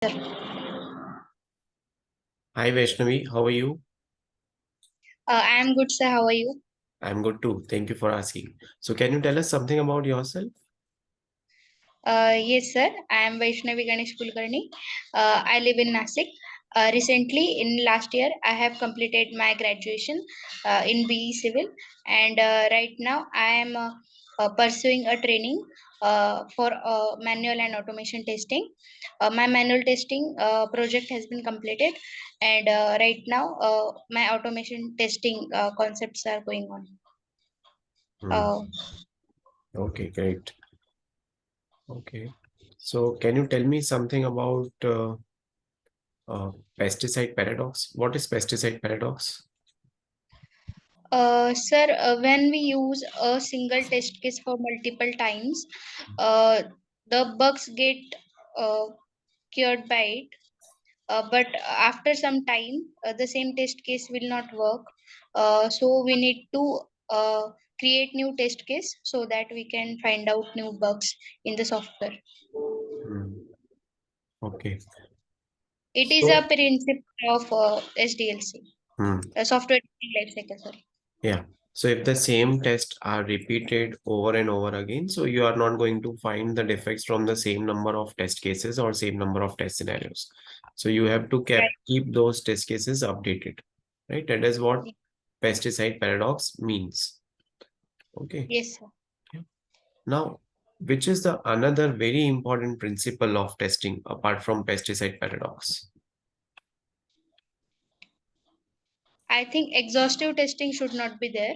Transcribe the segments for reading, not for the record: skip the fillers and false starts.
Hi Vaishnavi, how are you? I am good, sir. How are you? I'm good too. Thank you for asking. So can you tell us something about yourself? Yes, sir. I am Vaishnavi Ganesh Kulkarni. I live in Nasik. Recently, in last year, I have completed my graduation in BE Civil, and right now I am pursuing a training for manual and automation testing. My manual testing project has been completed, and right now my automation testing concepts are going on. Hmm. Uh, Okay, great. Okay. So can you tell me something about uh, pesticide paradox? What is pesticide paradox? Sir, when we use a single test case for multiple times, uh, the bugs get uh, cured by it. But after some time, the same test case will not work. So we need to create new test case so that we can find out new bugs in the software. Hmm. Okay. It is a So, principle of SDLC, hmm. software development life cycle. Sorry. Yeah. So if the same tests are repeated over and over again, so you are not going to find the defects from the same number of test cases or same number of test scenarios. So you have to Right. keep those test cases updated, right? That is what Yeah. pesticide paradox means. Okay. Yes, sir. Yeah. Now, which is the another very important principle of testing apart from pesticide paradox? I think exhaustive testing should not be there.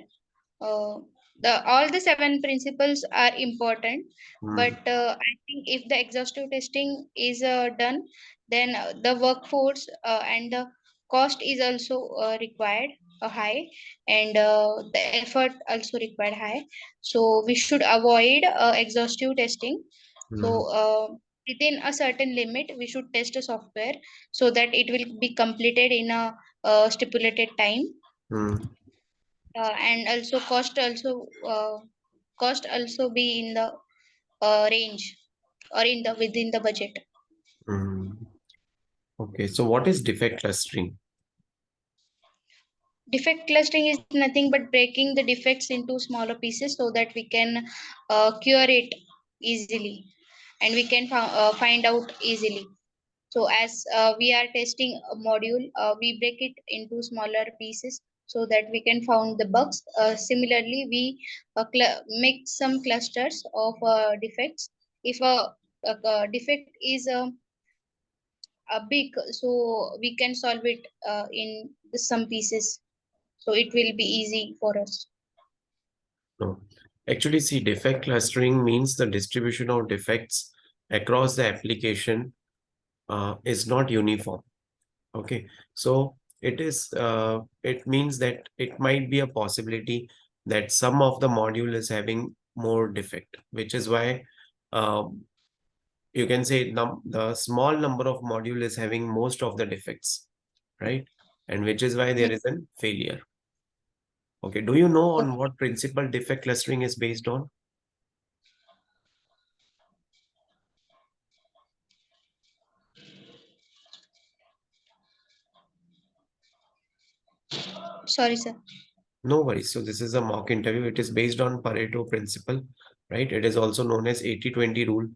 Uh, the all the seven principles are important, Hmm. but I think if the exhaustive testing is done, then the workforce and the cost is also required high, and the effort also required high. So we should avoid exhaustive testing. So Hmm. within a certain limit, we should test a software so that it will be completed in a stipulated time, Hmm. and also cost also be in the range or in the within the budget. Hmm. Okay. So what is defect clustering? Defect clustering is nothing but breaking the defects into smaller pieces so that we can cure it easily, and we can find out easily. So as we are testing a module, we break it into smaller pieces so that we can found the bugs. Similarly, we make some clusters of defects. If a defect is a big, so we can solve it in some pieces. So it will be easy for us. No. Actually, see, defect clustering means the distribution of defects across the application is not uniform. Okay. So it means that it might be a possibility that some of the module is having more defect, which is why um, you can say the small number of module is having most of the defects, right? And which is why there is a failure. Okay. Do you know on what principle defect clustering is based on? Sorry, sir. No worries. So this is a mock interview. It is based on Pareto principle, right? It is also known as 80-20 rule,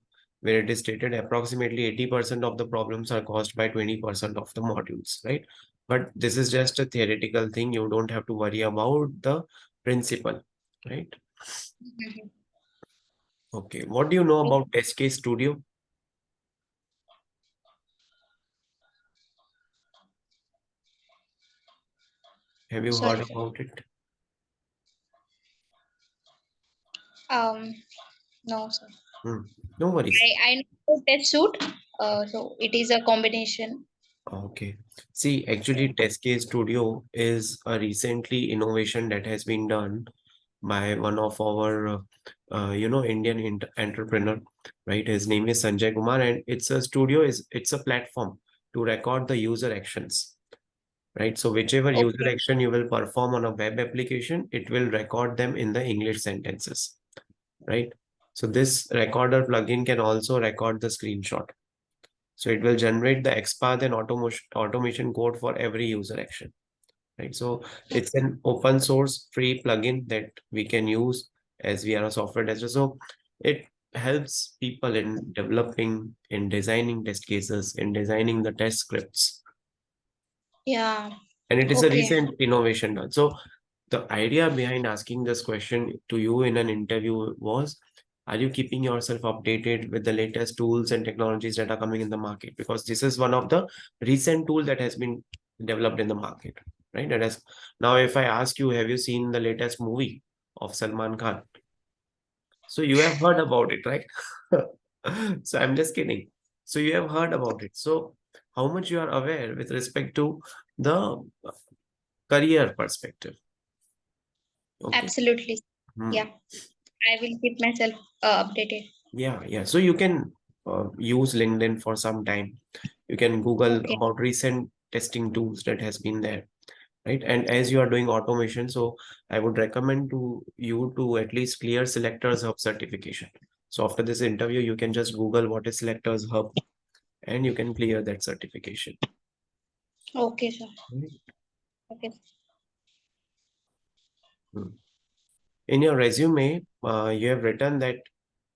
where it is stated approximately 80% of the problems are caused by 20% of the modules, right? But this is just a theoretical thing. You don't have to worry about the principle, right? Mhm. Okay. What do you know Okay. about Test Case Studio? Have you heard Sorry, sir. about it? Um, no, sir. Hmm. No worries. I know test suit. So it is a combination. Okay. See, actually, Test Case Studio is a recently innovation that has been done by one of our, Indian entrepreneur, right? His name is Sanjay Kumar, and it's a platform to record the user actions, right? So whichever user Okay. action you will perform on a web application, it will record them in the English sentences, right? So this recorder plugin can also record the screenshot. So it will generate the XPath and automation code for every user action, right? So it's an open source free plugin that we can use as we are a software tester. So it helps people in developing, in designing test cases, in designing the test scripts. Yeah. And it is a Okay. recent innovation done. So the idea behind asking this question to you in an interview was, are you keeping yourself updated with the latest tools and technologies that are coming in the market? Because this is one of the recent tool that has been developed in the market, right? That is, now if I ask you, have you seen the latest movie of Salman Khan? So you have heard about it, right? So I'm just kidding. So you have heard about it. So how much you are aware with respect to the career perspective? Okay. Absolutely. Hmm. Yeah. I will keep myself updated. Yeah, yeah. So you can use LinkedIn for some time. You can Google Okay. about recent testing tools that has been there, right? And as you are doing automation, so I would recommend to you to at least clear Selectors Hub certification. So after this interview, you can just Google what is Selectors Hub and you can clear that certification. Okay, sir. Right. Okay. Hmm. In your resume, you have written that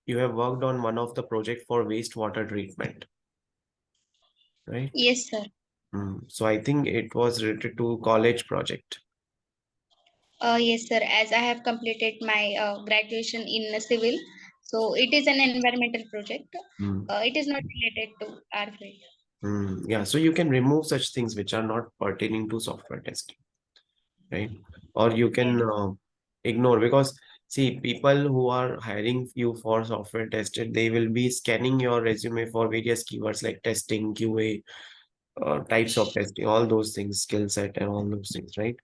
you have worked on one of the project for wastewater treatment, right? Yes, sir. So I think it was related to college project. Yes, sir. As I have completed my graduation in civil, so it is an environmental project. Mm. It is not related to our field. Yeah, so you can remove such things which are not pertaining to software testing, right? Or you can Yeah. ignore, because see, people who are hiring you for software tested, they will be scanning your resume for various keywords like testing, QA, types of testing, all those things, skill set and all those things, right?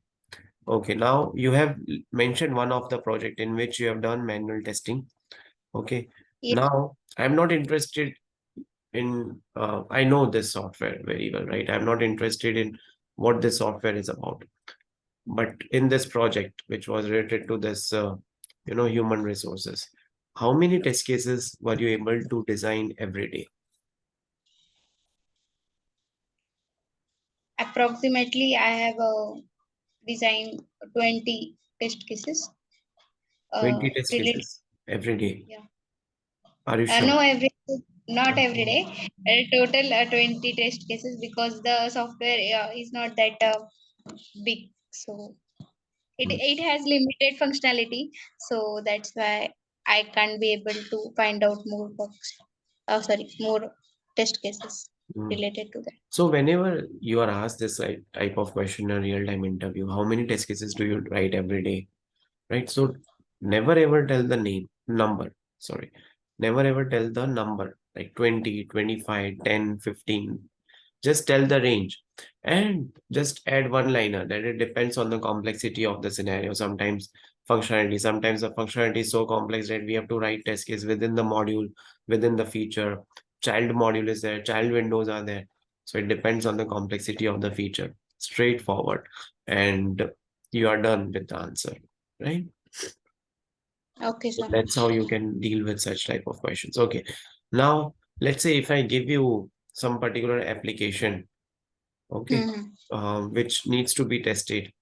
Okay, now you have mentioned one of the project in which you have done manual testing. Okay, Yes. now I'm not interested in I know this software very well, right? I'm not interested in what this software is about. But in this project, which was related to this, human resources, how many test cases were you able to design every day? Approximately, I have designed 20 test cases 20 test related. cases every day. Yeah. Are you No, sure? not every day. Total 20 test cases because the software is not that big. So Mm, it has limited functionality. So that's why I can't be able to find out more bugs. Sorry, more test cases mm. related to that. So whenever you are asked this type of question in a real-time interview, how many test cases do you write every day? Right? So never ever tell the number. Sorry. Never ever tell the number like 20, 25, 10, 15. Just tell the range and just add one liner that it depends on the complexity of the scenario. Sometimes the functionality is so complex that we have to write test case within the module, within the feature. Child module is there, child windows are there. So it depends on the complexity of the feature. Straightforward. And you are done with the answer, right? Okay, So sir. that's how you can deal with such type of questions. Okay. Now, let's say if I give you some particular application, okay, Hmm. which needs to be tested.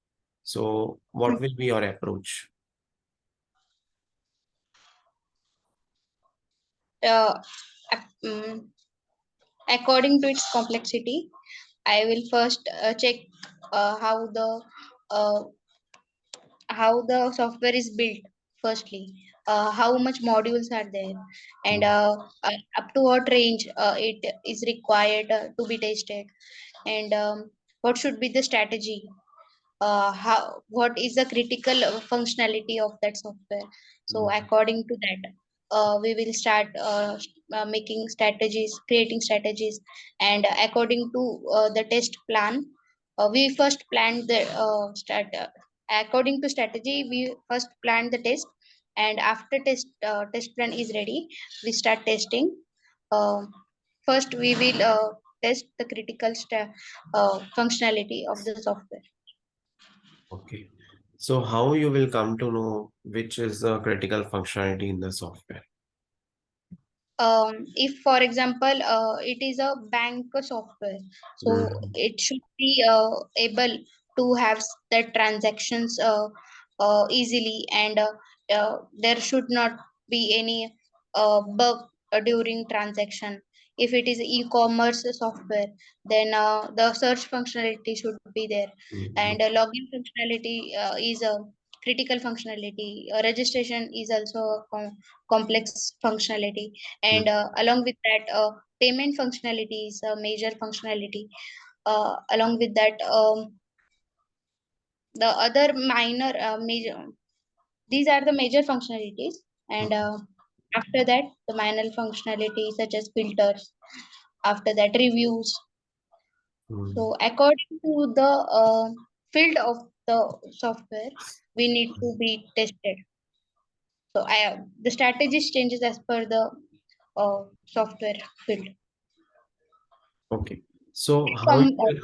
So what will be your approach? Uh, um, According to its complexity, I will first check uh, how the uh, how the software is built. Firstly, how much modules are there, and Mm, up to what range it is required to be tested, and what should be the strategy, how what is the critical functionality of that software. So mm, according to that, we will start making strategies, creating strategies, and according to the test plan, we first plan the according to strategy, we first plan the test, and after test plan is ready, we start testing. um, First we will test the critical functionality of the software. okay. So how you will come to know which is the critical functionality in the software? if for example it is a bank software, so it should be able to have the transactions easily, and there should not be any bug during transaction. If it is e-commerce software, then the search functionality should be there, and login functionality is a critical functionality. Registration is also a complex functionality, and along with that payment functionality is a major functionality. Along with that, the other minor major, these are the major functionalities, and after that the minor functionality such as filters, after that reviews. So according to the field of the software, we need to be tested. So the strategies changes as per the software field. Okay. So how From you will,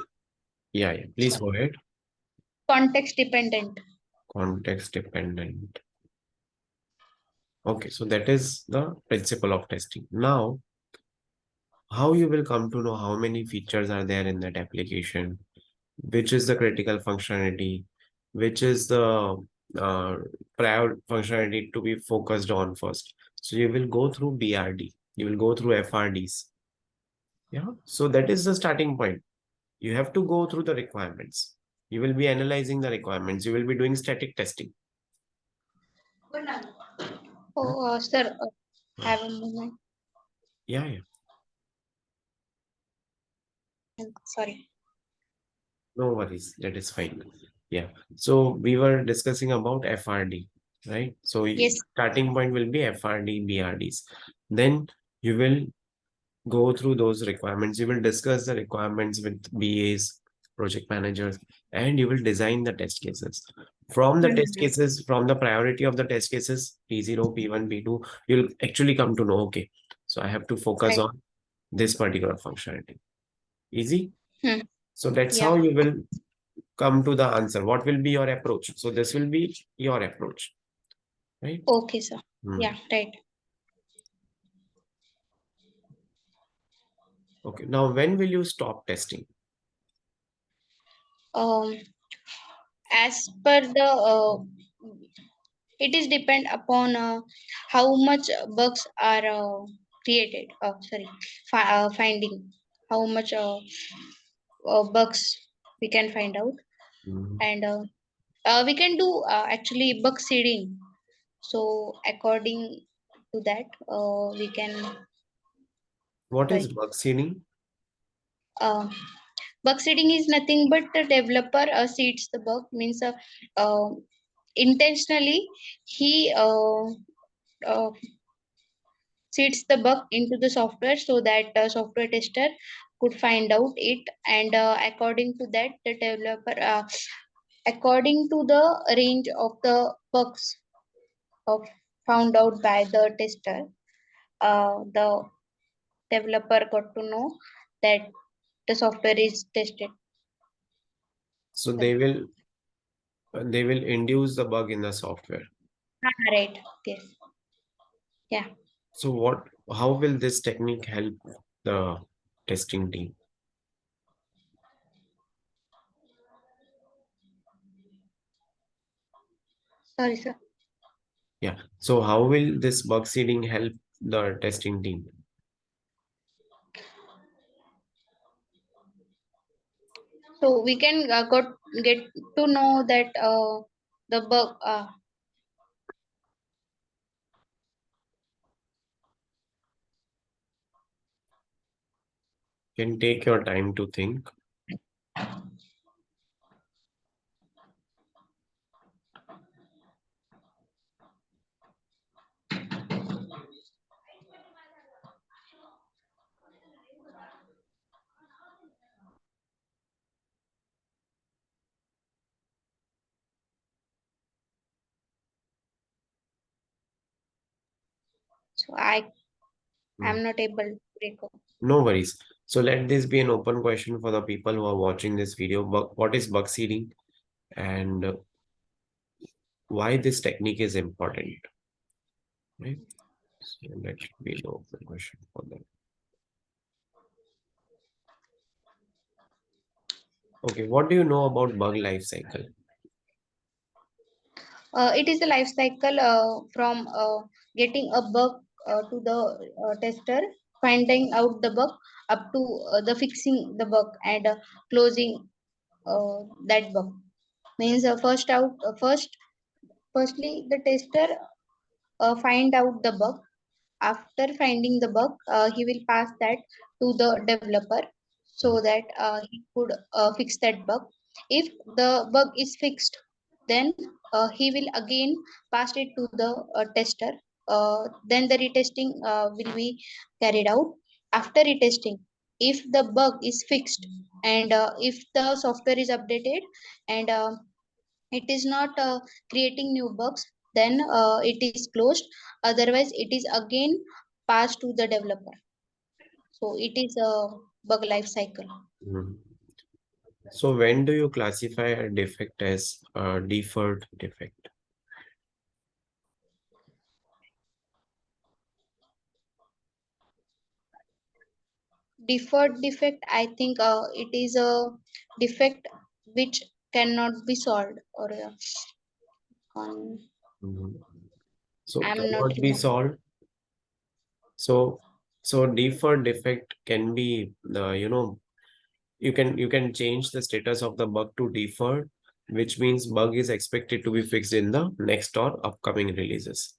yeah, please go ahead. context dependent. Context dependent. Okay, so that is the principle of testing. Now, how you will come to know how many features are there in that application, which is the critical functionality, which is the uh, prior functionality to be focused on first. So you will go through BRD, you will go through FRDs. Yeah, so that is the starting point. You have to go through the requirements. You will be analyzing the requirements. You will be doing static testing. Hmm? Oh, sir, have a moment. Yeah, yeah. Sorry. No worries. That is fine. Yeah. So we were discussing about FRD, right? So Yes. starting point will be FRD, BRDs. Then you will go through those requirements. You will discuss the requirements with BAs, project managers, and you will design the test cases. From the test Mhm. cases, from the priority of the test cases, P0, P1, P2, you'll actually come to know, okay, so I have to focus Right. on this particular functionality. Easy? Hmm. So that's how Yeah. you will come to the answer. What will be your approach? So this will be your approach, right? Okay, sir. Hmm. Yeah. Right. Okay. Now, when will you stop testing? Um, as per the it is depend upon how much bugs are created. Sorry, finding how much bugs we can find out, Hmm. and we can do actually bug seeding. So according to that, we can What is sorry. bug seeding? Uh, Bug seeding is nothing but the developer seeds the bug, means uh, intentionally he uh, seeds the bug into the software so that software tester could find out it, and according to that the developer according to the range of the bugs of found out by the tester, the developer got to know that the software is tested. So Sorry. they will induce the bug in the software. Right. Yes. Yeah. So how will this technique help the testing team? Sorry, sir. Yeah. So how will this bug seeding help the testing team? So we can get to know that the bug. Can take your time to think. So I Hmm. am not able to recall. No worries. So let this be an open question for the people who are watching this video. What is bug seeding and why this technique is important, right? So that should be the open question for them. Okay, what do you know about bug life cycle? It is a life cycle from getting a bug to the tester, finding out the bug, up to the fixing the bug and closing that bug. Means firstly the tester find out the bug. After finding the bug, he will pass that to the developer so that he could fix that bug. If the bug is fixed, then he will again pass it to the tester. Then the retesting will be carried out. After retesting, if the bug is fixed and if the software is updated and it is not creating new bugs, then it is closed. Otherwise it is again passed to the developer. So it is a bug life cycle. Mhm. So when do you classify a defect as a deferred defect? Deferred defect, I think it is a defect which cannot be solved or um, Mhm. So I'm not cannot be remembering. solved. So deferred defect can be the you can change the status of the bug to deferred, which means bug is expected to be fixed in the next or upcoming releases.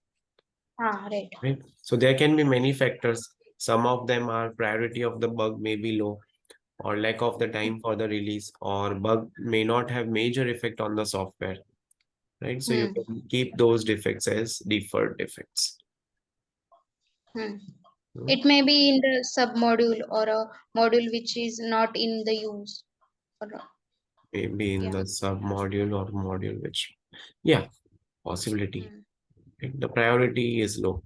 Right. Right. So there can be many factors. Some of them are priority of the bug may be low, or lack of the time for the release, or bug may not have major effect on the software. Right. So you Hmm. can keep those defects as deferred defects. Hmm. Hmm. It may be in the sub module or a module which is not in the use. Or, Maybe in yeah. the sub module or module, which, yeah, possibility. Hmm. Right? The priority is low.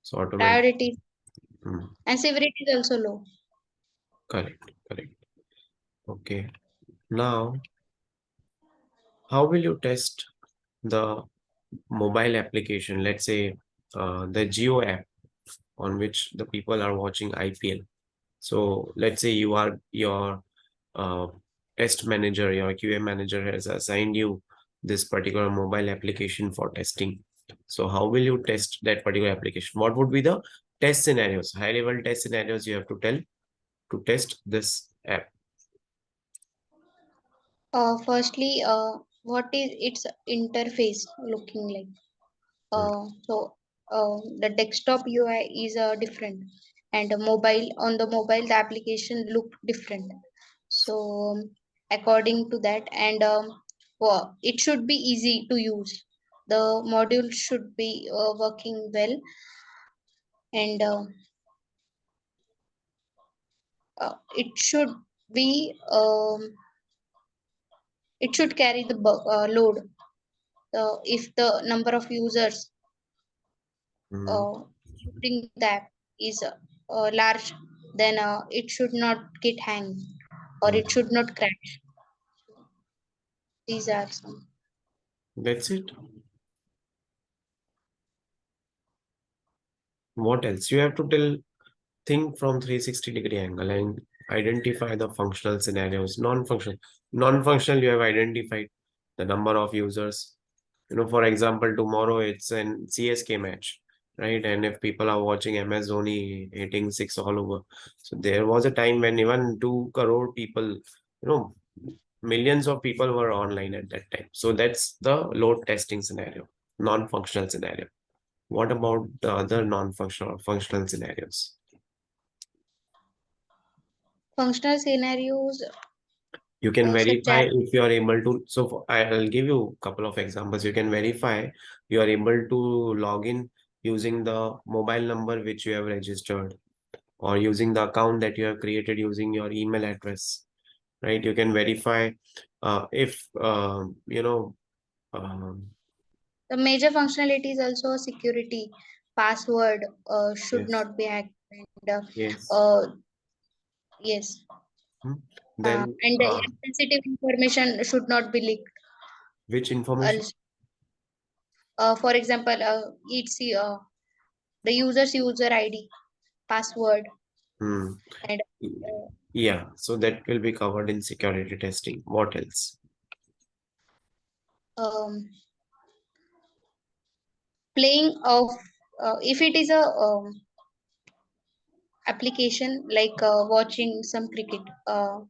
So automatic. Priority Hmm. and severity is also low. Correct. Correct. Okay. Now, how will you test the mobile application? Let's say the Geo app on which the people are watching IPL. So let's say you are your uh, test manager, your QA manager has assigned you this particular mobile application for testing. So how will you test that particular application? What would be the test scenarios, high level test scenarios you have to tell to test this app? Firstly, what is its interface looking like? Mm, The desktop UI is different, and on the mobile the application look different. So according to that, and it should be easy to use. The module should be working well, and it should be it should carry the load. If the number of users mm, uh, using the app is large, then it should not get hang or mm. it should not crash. These are some. That's it. What else? You have to tell think from 360-degree angle and identify the functional scenarios, non-functional. Non-functional, you have identified the number of users. For example, tomorrow it's an CSK match, right? And if people are watching MS Dhoni hitting six all over, so there was a time when even 2 crore people, millions of people were online at that time. So that's the load testing scenario, non-functional scenario. What about the other non-functional or functional scenarios? Functional scenarios You can such verify as if you are able to. So I'll give you a couple of examples. You can verify you are able to log in using the mobile number which you have registered, or using the account that you have created using your email address, right? You can verify if um, the major functionality is also security. Password should yes, not be hacked. And, yes. uh, yes, Hmm. Then and sensitive information should not be leaked. which information? Also, for example, ETC. the user's user ID, password, Hmm. and Yeah, so that will be covered in security testing. What else? um, playing of if it is a application like watching some cricket, uh,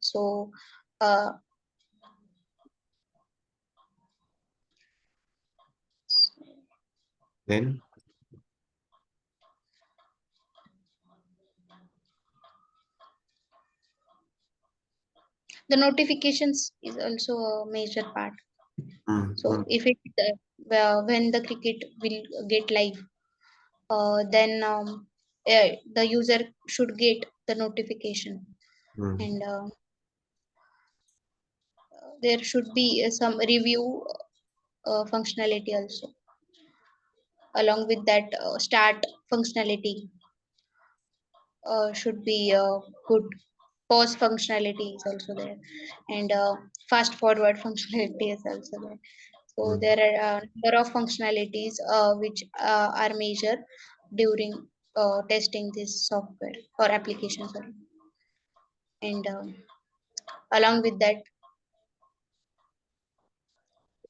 Then, the notifications is also a major part. hmm, hmm, So if it when the cricket will get live, then the user should get the notification, hmm. and there should be some review functionality also, along with that start functionality should be good. Pause functionality is also there, and fast forward functionality is also there. So Hmm. there are a number of functionalities which are measured during testing this software or application, sorry. And along with that,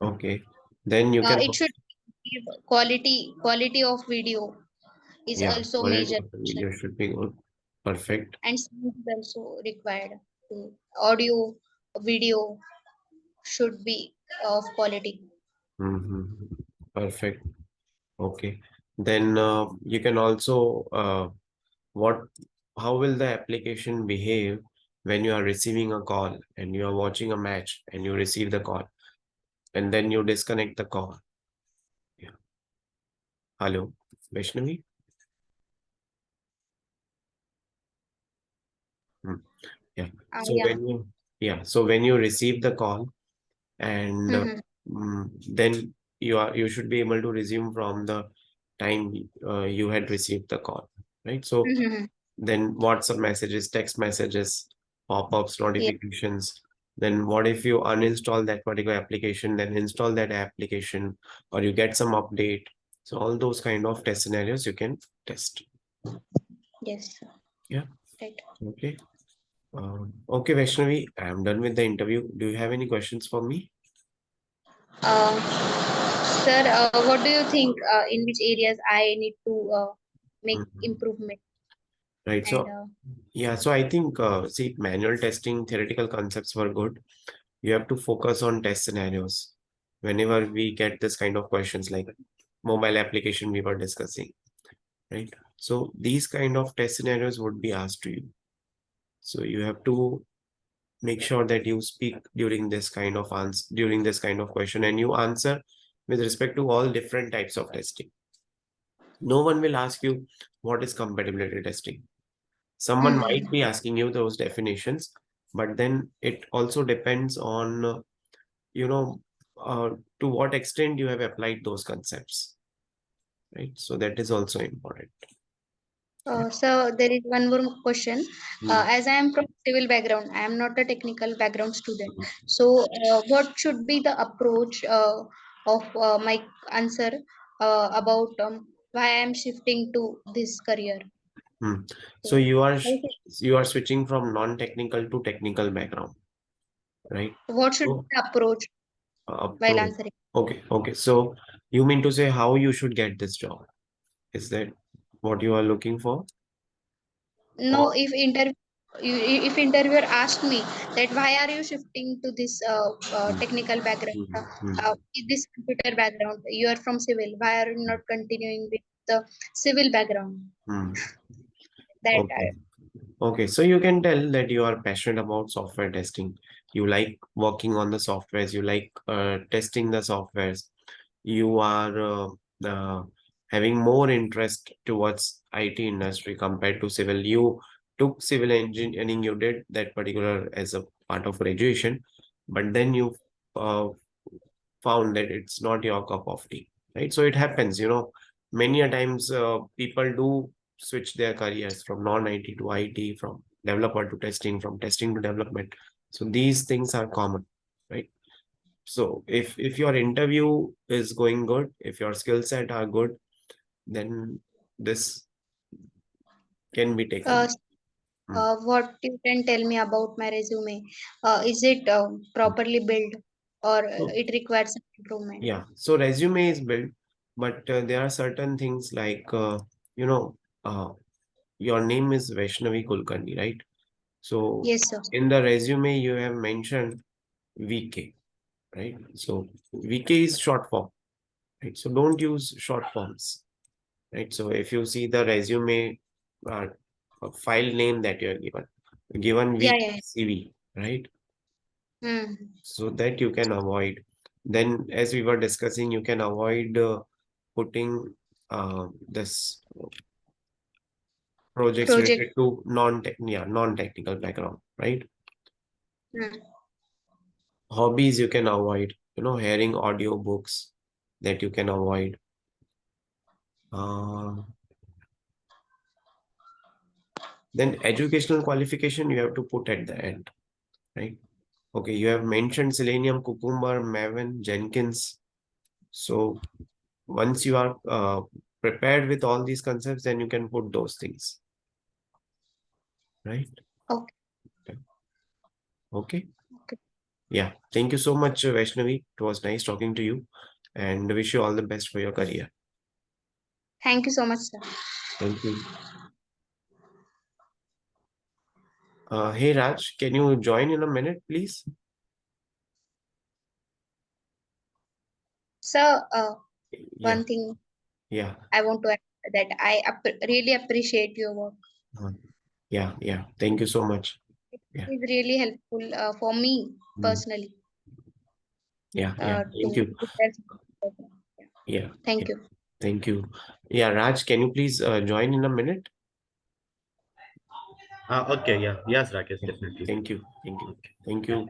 Okay. Then you can, it should give quality of video is yeah, also quality major of the function, video should be good. Perfect. and sound is also required. Audio, video should be of quality. Hmm. Perfect. Okay. Then you can also what how will the application behave when you are receiving a call and you are watching a match and you receive the call and then you disconnect the call. Yeah. Hello, Vaishnavi? Hmm. Yeah. So Yeah. when you receive the call and Mm-hmm. then you should be able to resume from the time you had received the call, right? So Mm-hmm. then WhatsApp messages, text messages, pop-ups, Yeah. notifications. Then what if you uninstall that particular application, then install that application, or you get some update. So all those kind of test scenarios you can test. Yes. Yeah. Right. Okay. Okay, Vaishnavi, I'm done with the interview. Do you have any questions for me? Sir, what do you think in which areas I need to make Mhm. improvement? Right. And So yeah, so I think see, manual testing, theoretical concepts were good. You have to focus on test scenarios. Whenever we get this kind of questions like mobile application we were discussing, right? So these kind of test scenarios would be asked to you. So you have to make sure that you speak during this kind of question and you answer with respect to all different types of testing. No one will ask you what is compatibility testing. Someone Mhm. might be asking you those definitions, but then it also depends on you know to what extent you have applied those concepts, right? So that is also important. Yeah. So there is one more question. Mm, As I am from civil background, I am not a technical background student. mm, So what should be the approach of my answer about why I am shifting to this career? mm. So So you are switching from non-technical to technical background, right? what should be So the approach while approach. answering? Okay. So you mean to say how you should get this job? Is that what you are looking for? No, Or if interviewer asked me that why are you shifting to this mm, technical background, mm, this computer background, you are from civil, why are you not continuing with the civil background? mm. That Okay. Okay, so you can tell that you are passionate about software testing. You like working on the softwares, you like testing the softwares. You are having more interest towards IT industry compared to civil. You took civil engineering, you did that particular as a part of graduation, but then you uh, found that it's not your cup of tea, right? So it happens, many a times people do switch their careers from non-IT to IT, from developer to testing, from testing to development. So these things are common, right? So if your interview is going good, if your skill set are good, then this can be taken. What you can tell me about my resume? Is it properly built or So, it requires some improvement? yeah, so resume is built, but there are certain things like, you know, uh, your name is Vaishnavi Kulkarni, right? So Yes, sir. in the resume, you have mentioned VK, right? So VK is short form, right? So don't use short forms, right? So if you see the resume uh, file name that you are given Yeah, VK yeah. CV, right? Hmm. So that you can avoid. Then, as we were discussing, you can avoid putting this projects Project. related to non-technical background, right? Hmm. Hobbies you can avoid, hearing audio books that you can avoid. Uh, then educational qualification you have to put at the end, right? Okay, you have mentioned Selenium, Cucumber, Maven, Jenkins. So once you are prepared with all these concepts, then you can put those things, right? Okay. Okay. Okay. Yeah. Thank you so much, Vaishnavi. It was nice talking to you and wish you all the best for your career. Thank you so much, sir. Thank you. Hey, Raj, can you join in a minute, please? Sir, Yeah. one thing Yeah. I want to add that I really appreciate your work. Uh, Yeah. Yeah. Thank you so much. Yeah. It is really helpful for me Mm. personally Yeah. Yeah. Thank to you. prepare something. Yeah. Yeah. Yeah. Thank you. Thank you. Yeah, Raj, can you please join in a minute? Okay, yeah. Yes, Rakesh, Yeah. definitely. Thank you. Thank you. Thank you.